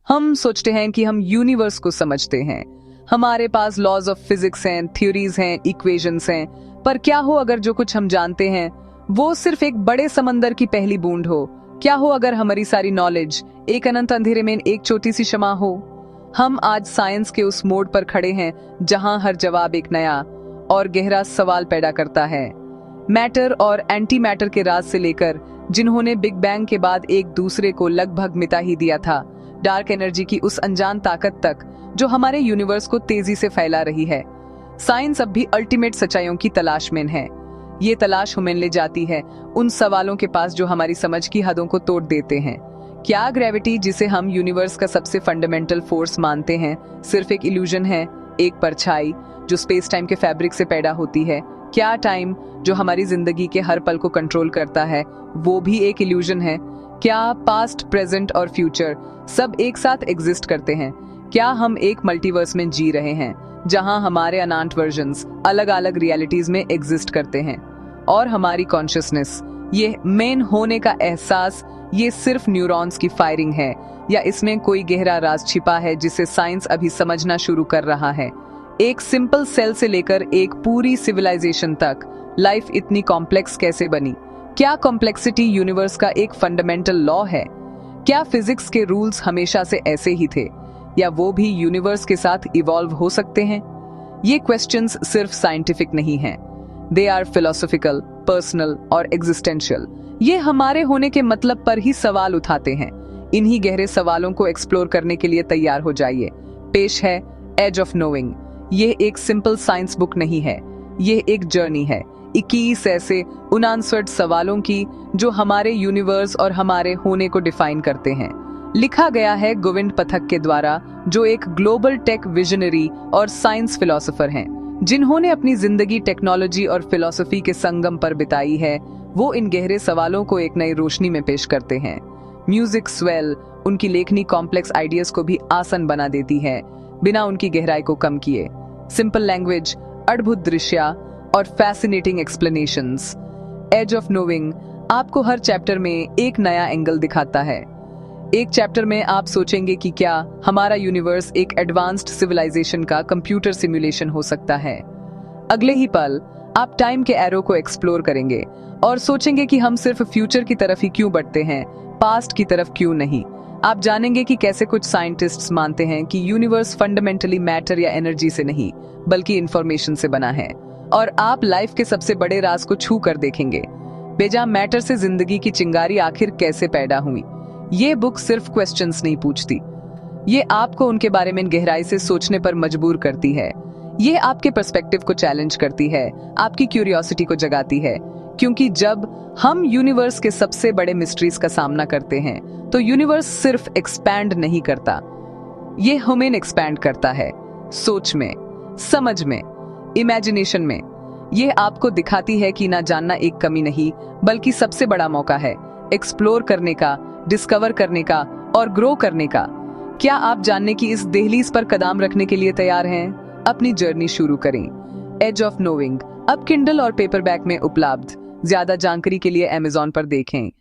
हम सोचते हैं कि हम यूनिवर्स को समझते हैं, हमारे पास लॉज ऑफ फिजिक्स हैं, थ्योरीज हैं, इक्वेशंस हैं। पर क्या हो अगर जो कुछ हम जानते हैं वो सिर्फ एक बड़े समंदर की पहली बूंद हो? क्या हो अगर हमारी सारी नॉलेज एक अनंत अंधेरे में एक छोटी सी शमा हो? हम आज साइंस के उस मोड़ पर खड़े हैं जहां हर जवाब एक नया और गहरा सवाल पैदा करता है। मैटर और एंटी मैटर के राज से लेकर जिन्होंने बिग बैंग के बाद एक दूसरे को लगभग मिटा ही दिया था, डार्क एनर्जी की उस अनजान ताकत तक जो हमारे यूनिवर्स को तेजी से फैला रही है। साइंस अब भी अल्टीमेट सच्चाइयों की तलाश में है। ये तलाश हमें ले जाती है उन सवालों के पास जो हमारी समझ की हदों को तोड़ देते हैं। क्या ग्रेविटी, जिसे हम यूनिवर्स का सबसे फंडामेंटल फोर्स मानते हैं, सिर्फ एक इल्यूजन है, एक परछाई जो स्पेस टाइम के फैब्रिक से पैदा होती है? क्या टाइम, जो हमारी जिंदगी के हर पल को कंट्रोल करता है, वो भी एक इल्यूजन है? क्या पास्ट, प्रेजेंट और फ्यूचर सब एक साथ एग्जिस्ट करते हैं? क्या हम एक मल्टीवर्स में जी रहे हैं जहां हमारे अनंत वर्जन्स अलग अलग रियलिटीज में एग्जिस्ट करते हैं? और हमारी कॉन्शियसनेस, ये मेन होने का एहसास, ये सिर्फ न्यूरॉन्स की फायरिंग है या इसमें कोई गहरा राज छिपा है जिसे साइंस अभी समझना शुरू कर रहा है? एक सिंपल सेल से लेकर एक पूरी सिविलाइजेशन तक लाइफ इतनी कॉम्प्लेक्स कैसे बनी? क्या कॉम्प्लेक्सिटी यूनिवर्स का एक फंडामेंटल लॉ है? क्या फिजिक्स के रूल्स हमेशा से ऐसे ही थे या वो भी यूनिवर्स के साथ इवॉल्व हो सकते हैं? ये क्वेश्चंस सिर्फ साइंटिफिक नहीं हैं, दे आर फिलोसॉफिकल, पर्सनल और एग्जिस्टेंशियल। ये हमारे होने के मतलब पर ही सवाल उठाते हैं। इन्हीं गहरे सवालों को एक्सप्लोर करने के लिए तैयार हो जाइए। पेश है एज ऑफ नोइंग। ये एक सिंपल साइंस बुक नहीं है, ये एक जर्नी है 21 ऐसे उनानसठ सवालों की जो हमारे यूनिवर्स और हमारे होने को डिफाइन करते हैं। लिखा गया है गोविंद पथक के द्वारा, जो एक ग्लोबल टेक विजनरी और साइंस फिलोसोफर हैं, जिन्होंने अपनी जिंदगी टेक्नोलॉजी और फिलोसफी के संगम पर बिताई है। वो इन गहरे सवालों को एक नई रोशनी में पेश करते हैं। म्यूजिक स्वेल, उनकी लेखनी कॉम्प्लेक्स आइडियाज को भी आसान बना देती है बिना उनकी गहराई को कम किए। सिंपल लैंग्वेज, अद्भुत दृश्य और fascinating explanations. Age of knowing आपको हर चैप्टर में एक नया एंगल दिखाता है। एक चैप्टर में आप सोचेंगे कि क्या हमारा यूनिवर्स एक एडवांस्ड सिविलाइजेशन का कंप्यूटर सिमुलेशन हो सकता है। अगले ही पल आप टाइम के एरो को एक्सप्लोर करेंगे और सोचेंगे कि हम सिर्फ फ्यूचर की तरफ ही क्यों बढ़ते हैं, पास्ट की तरफ क्यों नहीं। आप जानेंगे कि कैसे कुछ साइंटिस्ट्स मानते हैं कि यूनिवर्स फंडामेंटली मैटर या एनर्जी से नहीं बल्कि इंफॉर्मेशन से बना है। और आप लाइफ के सबसे बड़े राज को छू कर देखेंगे। बेजा मैटर से जिंदगी की चिंगारी आखिर कैसे पैदा हुई? ये बुक सिर्फ क्वेश्चंस नहीं पूछती, ये आपको उनके बारे में गहराई से सोचने पर मजबूर करती है। ये आपके पर्सपेक्टिव को चैलेंज करती है, आपकी क्यूरियोसिटी को जगाती है। क्योंकि जब हम यूनिवर्स के सबसे बड़े मिस्ट्रीज का सामना करते हैं तो यूनिवर्स सिर्फ एक्सपैंड नहीं करता, ये हमें एक्सपैंड करता है। सोच में, समझ में, इमेजिनेशन में। ये आपको दिखाती है कि ना जानना एक कमी नहीं बल्कि सबसे बड़ा मौका है, एक्सप्लोर करने का, डिस्कवर करने का और ग्रो करने का। क्या आप जानने की इस दहलीज पर कदम रखने के लिए तैयार हैं? अपनी जर्नी शुरू करें। एज ऑफ नोइंग अब किंडल और पेपरबैक में उपलब्ध। ज्यादा जानकारी के लिए Amazon पर देखें।